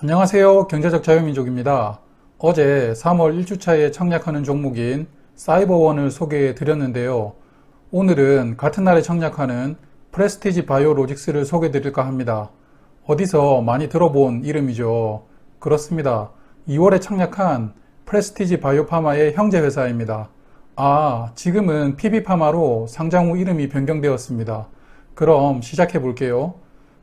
안녕하세요. 경제적 자유민족입니다. 어제 3월 1주차에 청약하는 종목인 사이버원을 소개해 드렸는데요. 오늘은 같은 날에 청약하는 프레스티지 바이오로직스를 소개해 드릴까 합니다. 어디서 많이 들어본 이름이죠. 그렇습니다. 2월에 청약한 프레스티지 바이오파마의 형제 회사입니다. 지금은 PB파마로 상장 후 이름이 변경되었습니다. 그럼 시작해 볼게요.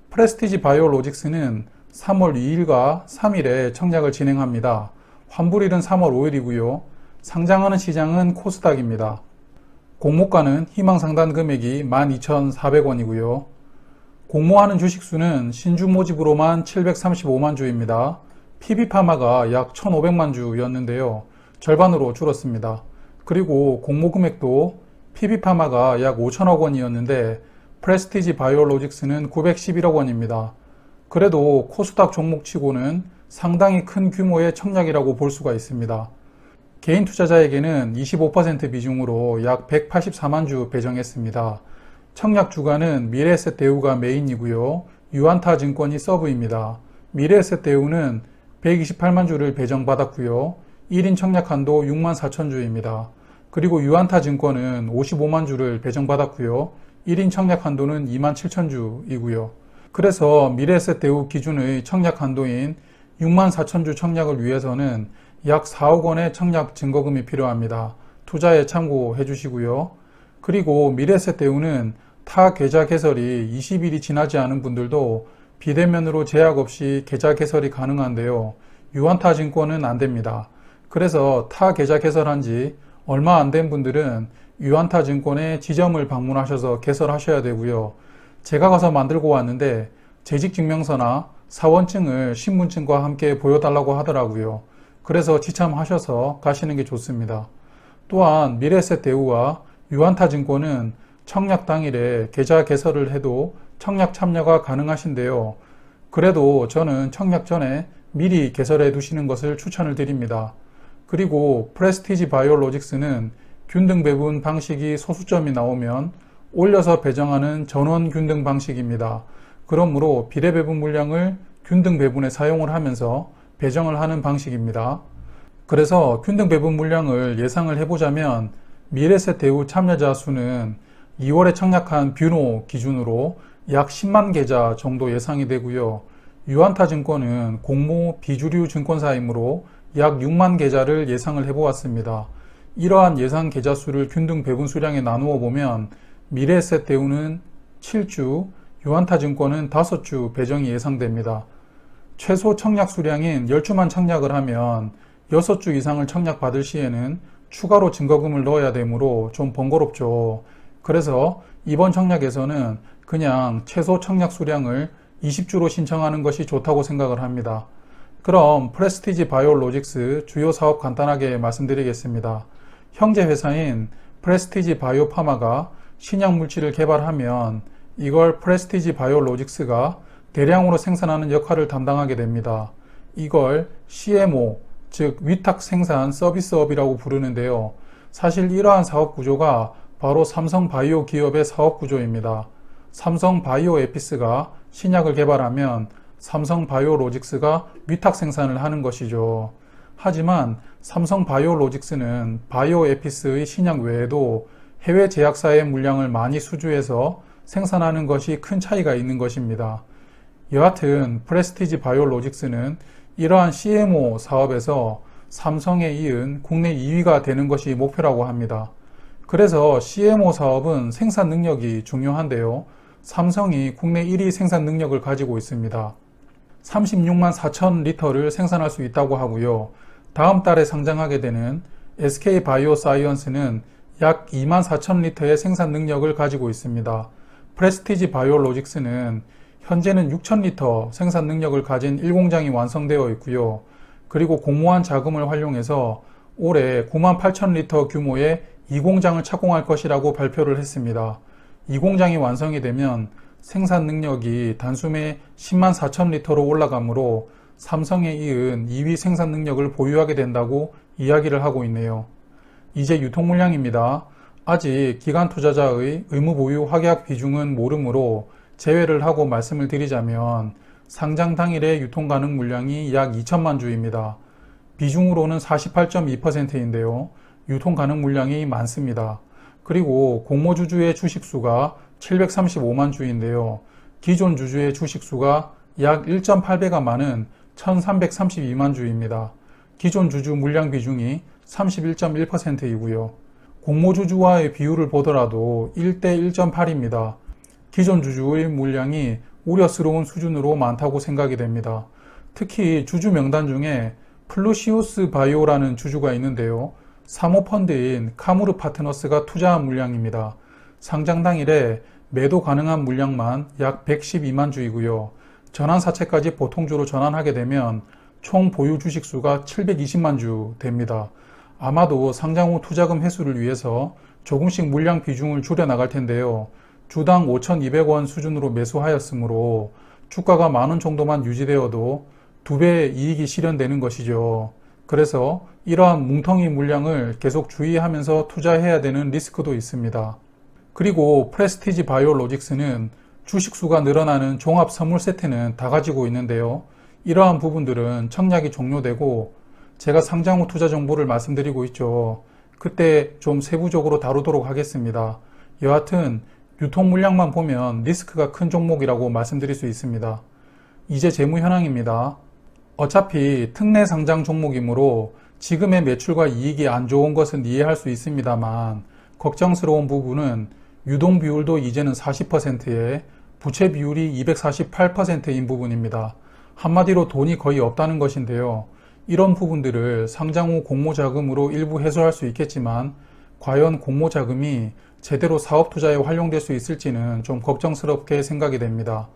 프레스티지 바이오로직스는 3월 2일과 3일에 청약을 진행합니다. 환불일은 3월 5일이고요. 상장하는 시장은 코스닥입니다. 공모가는 희망상단 금액이 12,400원이고요. 공모하는 주식수는 신주 모집으로만 735만 주입니다. PB파마가 약 1,500만 주였는데요. 절반으로 줄었습니다. 그리고 공모 금액도 PB파마가 약 5천억 원이었는데 프레스티지 바이오로직스는 911억 원입니다. 그래도 코스닥 종목치고는 상당히 큰 규모의 청약이라고 볼 수가 있습니다. 개인 투자자에게는 25% 비중으로 약 184만 주 배정했습니다. 청약 주가는 미래에셋 대우가 메인이고요. 유안타 증권이 서브입니다. 미래에셋 대우는 128만 주를 배정받았고요. 1인 청약 한도 6만 4천 주입니다. 그리고 유안타 증권은 55만 주를 배정받았고요. 1인 청약 한도는 2만 7천 주이고요. 그래서 미래에셋 대우 기준의 청약 한도인 6만 4천 주 청약을 위해서는 약 4억 원의 청약 증거금이 필요합니다. 투자에 참고해 주시고요. 그리고 미래에셋 대우는 타 계좌 개설이 20일이 지나지 않은 분들도 비대면으로 제약 없이 계좌 개설이 가능한데요. 유안타 증권은 안 됩니다. 그래서 타 계좌 개설한 지 얼마 안 된 분들은 유안타 증권의 지점을 방문하셔서 개설하셔야 되고요. 제가 가서 만들고 왔는데 재직증명서나 사원증을 신분증과 함께 보여달라고 하더라고요. 그래서 지참하셔서 가시는 게 좋습니다. 또한 미래에셋 대우와 유안타 증권은 청약 당일에 계좌 개설을 해도 청약 참여가 가능하신데요. 그래도 저는 청약 전에 미리 개설해 두시는 것을 추천을 드립니다. 그리고 프레스티지 바이오로직스는 균등 배분 방식이 소수점이 나오면 올려서 배정하는 전원 균등 방식입니다. 그러므로 비례 배분 물량을 균등 배분에 사용을 하면서 배정을 하는 방식입니다. 그래서 균등 배분 물량을 예상을 해보자면 미래에셋 대우 참여자 수는 2월에 청약한 뷰노 기준으로 약 10만 계좌 정도 예상이 되고요. 유안타 증권은 공모 비주류 증권사이므로 약 6만 계좌를 예상을 해보았습니다. 이러한 예상 계좌 수를 균등 배분 수량에 나누어 보면 미래에셋 대우는 7주, 유안타 증권은 5주 배정이 예상됩니다. 최소 청약 수량인 10주만 청약을 하면 6주 이상을 청약받을 시에는 추가로 증거금을 넣어야 되므로 좀 번거롭죠. 그래서 이번 청약에서는 그냥 최소 청약 수량을 20주로 신청하는 것이 좋다고 생각을 합니다. 그럼 프레스티지 바이오로직스 주요 사업 간단하게 말씀드리겠습니다. 형제 회사인 프레스티지 바이오파마가 신약 물질을 개발하면 이걸 프레스티지 바이오로직스가 대량으로 생산하는 역할을 담당하게 됩니다. 이걸 CMO, 즉 위탁 생산 서비스업이라고 부르는데요. 사실 이러한 사업 구조가 바로 삼성바이오 기업의 사업 구조입니다. 삼성바이오에피스가 신약을 개발하면 삼성바이오로직스가 위탁 생산을 하는 것이죠. 하지만 삼성바이오로직스는 바이오에피스의 신약 외에도 해외 제약사의 물량을 많이 수주해서 생산하는 것이 큰 차이가 있는 것입니다. 여하튼 프레스티지 바이오로직스는 이러한 CMO 사업에서 삼성에 이은 국내 2위가 되는 것이 목표라고 합니다. 그래서 CMO 사업은 생산 능력이 중요한데요. 삼성이 국내 1위 생산 능력을 가지고 있습니다. 36만 4천 리터를 생산할 수 있다고 하고요. 다음 달에 상장하게 되는 SK바이오사이언스는 약 2만 4천 리터의 생산 능력을 가지고 있습니다. 프레스티지 바이오로직스는 현재는 6천 리터 생산 능력을 가진 1공장이 완성되어 있고요. 그리고 공모한 자금을 활용해서 올해 9만 8천 리터 규모의 2공장을 착공할 것이라고 발표를 했습니다. 2공장이 완성이 되면 생산 능력이 단숨에 10만 4천 리터로 올라가므로 삼성에 이은 2위 생산 능력을 보유하게 된다고 이야기를 하고 있네요. 이제 유통 물량입니다. 아직 기관 투자자의 의무 보유 확약 비중은 모르므로 제외를 하고 말씀을 드리자면 상장 당일의 유통 가능 물량이 약 2천만 주입니다. 비중으로는 48.2%인데요. 유통 가능 물량이 많습니다. 그리고 공모주주의 주식수가 735만 주인데요. 기존 주주의 주식수가 약 1.8배가 많은 1332만 주입니다. 기존 주주 물량 비중이 31.1%이고요. 공모주주와의 비율을 보더라도 1대 1.8입니다. 기존 주주의 물량이 우려스러운 수준으로 많다고 생각이 됩니다. 특히 주주 명단 중에 플루시우스 바이오라는 주주가 있는데요. 사모펀드인 카무르 파트너스가 투자한 물량입니다. 상장 당일에 매도 가능한 물량만 약 112만 주이고요. 전환사채까지 보통주로 전환하게 되면 총 보유 주식수가 720만 주 됩니다. 아마도 상장 후 투자금 회수를 위해서 조금씩 물량 비중을 줄여나갈 텐데요. 주당 5,200원 수준으로 매수하였으므로 주가가 만원 정도만 유지되어도 2배의 이익이 실현되는 것이죠. 그래서 이러한 뭉텅이 물량을 계속 주의하면서 투자해야 되는 리스크도 있습니다. 그리고 프레스티지 바이오로직스는 주식수가 늘어나는 종합 선물 세트는 다 가지고 있는데요. 이러한 부분들은 청약이 종료되고 제가 상장 후 투자 정보를 말씀드리고 있죠. 그때 좀 세부적으로 다루도록 하겠습니다. 여하튼 유통 물량만 보면 리스크가 큰 종목이라고 말씀드릴 수 있습니다. 이제 재무 현황입니다. 어차피 특례 상장 종목이므로 지금의 매출과 이익이 안 좋은 것은 이해할 수 있습니다만 걱정스러운 부분은 유동 비율도 이제는 40%에 부채 비율이 248%인 부분입니다. 한마디로 돈이 거의 없다는 것인데요. 이런 부분들을 상장 후 공모자금으로 일부 해소할 수 있겠지만 과연 공모자금이 제대로 사업 투자에 활용될 수 있을지는 좀 걱정스럽게 생각이 됩니다.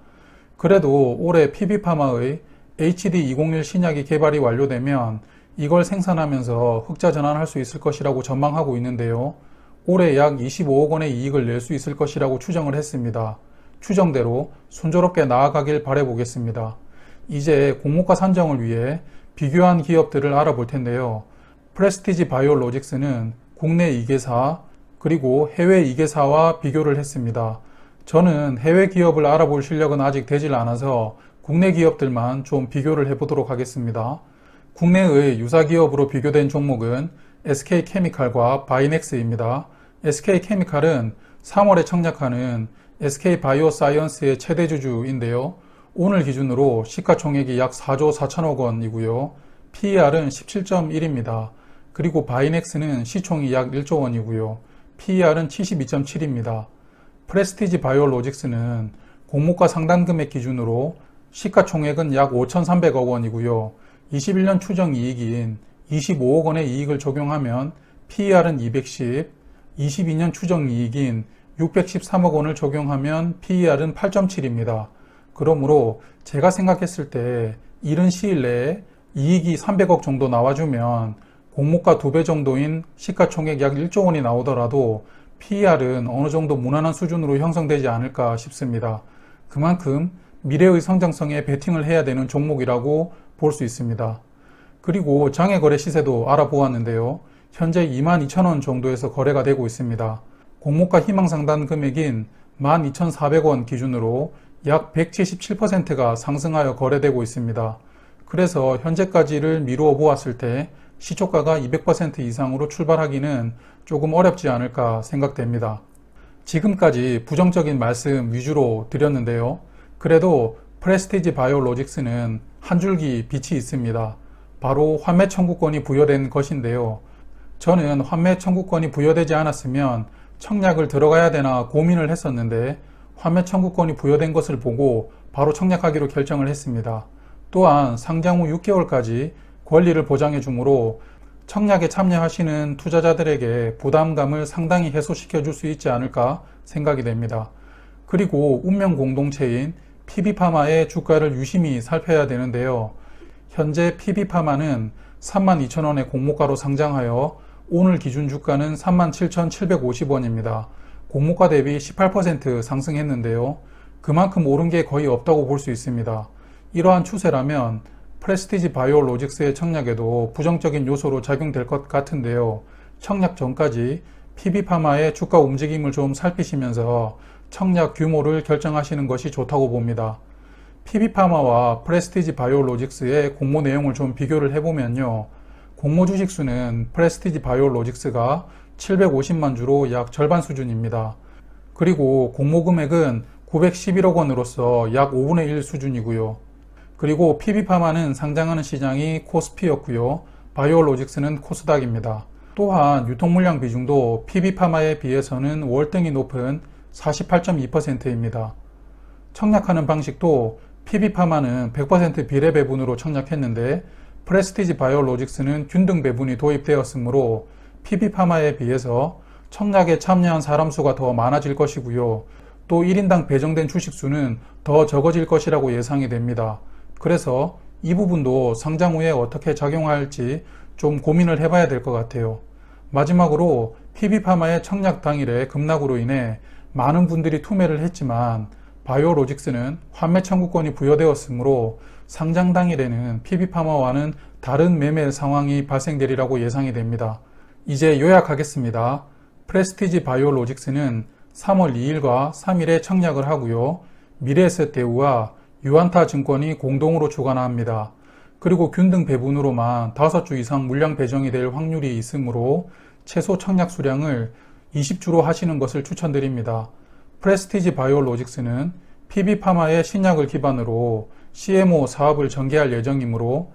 그래도 올해 PB파마의 HD201 신약이 개발이 완료되면 이걸 생산하면서 흑자 전환할 수 있을 것이라고 전망하고 있는데요. 올해 약 25억 원의 이익을 낼 수 있을 것이라고 추정을 했습니다. 추정대로 순조롭게 나아가길 바라보겠습니다. 이제 공모가 산정을 위해 비교한 기업들을 알아볼 텐데요. 프레스티지 바이오로직스는 국내 2개사 그리고 해외 2개사와 비교를 했습니다. 저는 해외 기업을 알아볼 실력은 아직 되질 않아서 국내 기업들만 좀 비교를 해보도록 하겠습니다. 국내의 유사 기업으로 비교된 종목은 SK케미칼과 바이넥스입니다. SK케미칼은 3월에 청약하는 SK바이오사이언스의 최대 주주인데요. 오늘 기준으로 시가총액이 약 4조 4천억 원이고요. PER은 17.1입니다. 그리고 바이넥스는 시총이 약 1조 원이고요. PER은 72.7입니다. 프레스티지 바이오로직스는 공모가 상단 금액 기준으로 시가총액은 약 5,300억 원이고요. 21년 추정 이익인 25억 원의 이익을 적용하면 PER은 210, 22년 추정 이익인 613억 원을 적용하면 PER은 8.7입니다. 그러므로 제가 생각했을 때 이른 시일 내에 이익이 300억 정도 나와주면 공모가 2배 정도인 시가총액 약 1조 원이 나오더라도 PER은 어느 정도 무난한 수준으로 형성되지 않을까 싶습니다. 그만큼 미래의 성장성에 베팅을 해야 되는 종목이라고 볼 수 있습니다. 그리고 장외거래 시세도 알아보았는데요. 현재 22,000원 정도에서 거래가 되고 있습니다. 공모가 희망상단 금액인 12,400원 기준으로 약 177%가 상승하여 거래되고 있습니다. 그래서 현재까지를 미루어 보았을 때 시초가가 200% 이상으로 출발하기는 조금 어렵지 않을까 생각됩니다. 지금까지 부정적인 말씀 위주로 드렸는데요. 그래도 프레스티지 바이오로직스는 한 줄기 빛이 있습니다. 바로 환매 청구권이 부여된 것인데요. 저는 환매 청구권이 부여되지 않았으면 청약을 들어가야 되나 고민을 했었는데 환매 청구권이 부여된 것을 보고 바로 청약하기로 결정을 했습니다. 또한 상장 후 6개월까지 권리를 보장해 주므로 청약에 참여하시는 투자자들에게 부담감을 상당히 해소시켜 줄 수 있지 않을까 생각이 됩니다. 그리고 운명 공동체인 PB파마의 주가를 유심히 살펴야 되는데요. 현재 PB파마는 32,000원의 공모가로 상장하여 오늘 기준 주가는 37,750원입니다. 공모가 대비 18% 상승했는데요. 그만큼 오른 게 거의 없다고 볼 수 있습니다. 이러한 추세라면 프레스티지 바이오로직스의 청약에도 부정적인 요소로 작용될 것 같은데요. 청약 전까지 PB파마의 주가 움직임을 좀 살피시면서 청약 규모를 결정하시는 것이 좋다고 봅니다. PB파마와 프레스티지 바이오로직스의 공모 내용을 좀 비교를 해보면요. 공모 주식수는 프레스티지 바이오로직스가 750만 주로 약 절반 수준입니다. 그리고 공모 금액은 911억 원으로서 약 5분의 1 수준이고요. 그리고 PB파마는 상장하는 시장이 코스피였고요. 바이오로직스는 코스닥입니다. 또한 유통물량 비중도 PB파마에 비해서는 월등히 높은 48.2%입니다. 청약하는 방식도 PB파마는 100% 비례 배분으로 청약했는데 프레스티지 바이오로직스는 균등 배분이 도입되었으므로 PB파마에 비해서 청약에 참여한 사람 수가 더 많아질 것이고요. 또 1인당 배정된 주식 수는 더 적어질 것이라고 예상이 됩니다. 그래서 이 부분도 상장 후에 어떻게 작용할지 좀 고민을 해봐야 될 것 같아요. 마지막으로 PB파마의 청약 당일에 급락으로 인해 많은 분들이 투매를 했지만 바이오로직스는 환매 청구권이 부여되었으므로 상장 당일에는 PB파마와는 다른 매매 상황이 발생되리라고 예상이 됩니다. 이제 요약하겠습니다. 프레스티지 바이오로직스는 3월 2일과 3일에 청약을 하고요. 미래에셋대우와 유안타 증권이 공동으로 주관합니다. 그리고 균등 배분으로만 5주 이상 물량 배정이 될 확률이 있으므로 최소 청약 수량을 20주로 하시는 것을 추천드립니다. 프레스티지 바이오로직스는 PB파마의 신약을 기반으로 CMO 사업을 전개할 예정이므로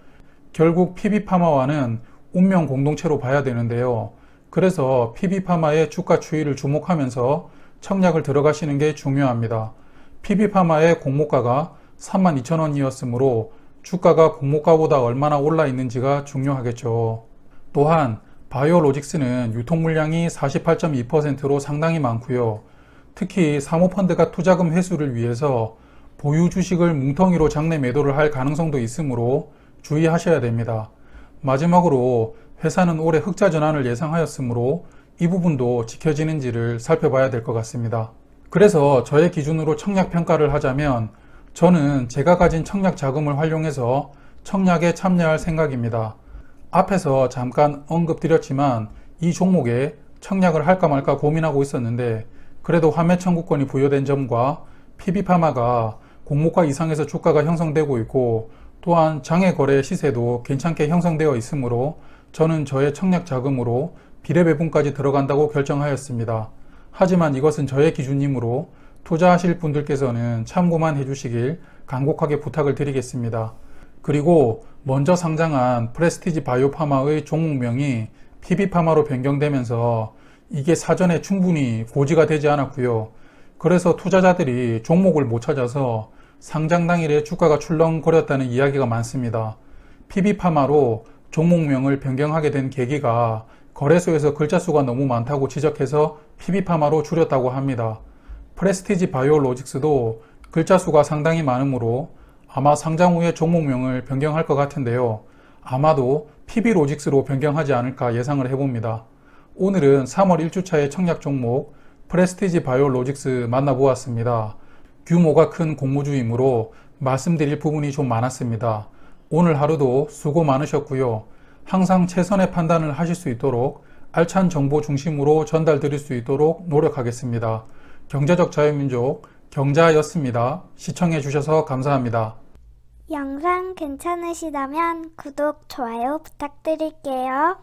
결국 PB파마와는 운명 공동체로 봐야 되는데요. 그래서 PB파마의 주가 추이를 주목하면서 청약을 들어가시는 게 중요합니다. PB파마의 공모가가 32,000원이었으므로 주가가 공모가보다 얼마나 올라 있는지가 중요하겠죠. 또한 바이오로직스는 유통물량이 48.2%로 상당히 많고요. 특히 사모펀드가 투자금 회수를 위해서 보유 주식을 뭉텅이로 장내 매도를 할 가능성도 있으므로 주의하셔야 됩니다. 마지막으로 회사는 올해 흑자 전환을 예상하였으므로 이 부분도 지켜지는지를 살펴봐야 될 것 같습니다. 그래서 저의 기준으로 청약 평가를 하자면 저는 제가 가진 청약 자금을 활용해서 청약에 참여할 생각입니다. 앞에서 잠깐 언급드렸지만 이 종목에 청약을 할까 말까 고민하고 있었는데 그래도 환매 청구권이 부여된 점과 PB파마가 공모가 이상에서 주가가 형성되고 있고 또한 장외 거래 시세도 괜찮게 형성되어 있으므로 저는 저의 청약 자금으로 비례 배분까지 들어간다고 결정하였습니다. 하지만 이것은 저의 기준이므로 투자하실 분들께서는 참고만 해주시길 간곡하게 부탁을 드리겠습니다. 그리고 먼저 상장한 프레스티지 바이오파마의 종목명이 PB파마로 변경되면서 이게 사전에 충분히 고지가 되지 않았고요. 그래서 투자자들이 종목을 못 찾아서 상장 당일에 주가가 출렁거렸다는 이야기가 많습니다. PB파마로 종목명을 변경하게 된 계기가 거래소에서 글자 수가 너무 많다고 지적해서 PB파마로 줄였다고 합니다. 프레스티지 바이오로직스도 글자 수가 상당히 많으므로 아마 상장 후에 종목명을 변경할 것 같은데요. 아마도 PB로직스로 변경하지 않을까 예상을 해봅니다. 오늘은 3월 1주차의 청약 종목 프레스티지 바이오로직스 만나보았습니다. 규모가 큰 공모주이므로 말씀드릴 부분이 좀 많았습니다. 오늘 하루도 수고 많으셨고요. 항상 최선의 판단을 하실 수 있도록 알찬 정보 중심으로 전달드릴 수 있도록 노력하겠습니다. 경제적 자유민족 경자였습니다. 시청해 주셔서 감사합니다. 영상 괜찮으시다면 구독, 좋아요 부탁드릴게요.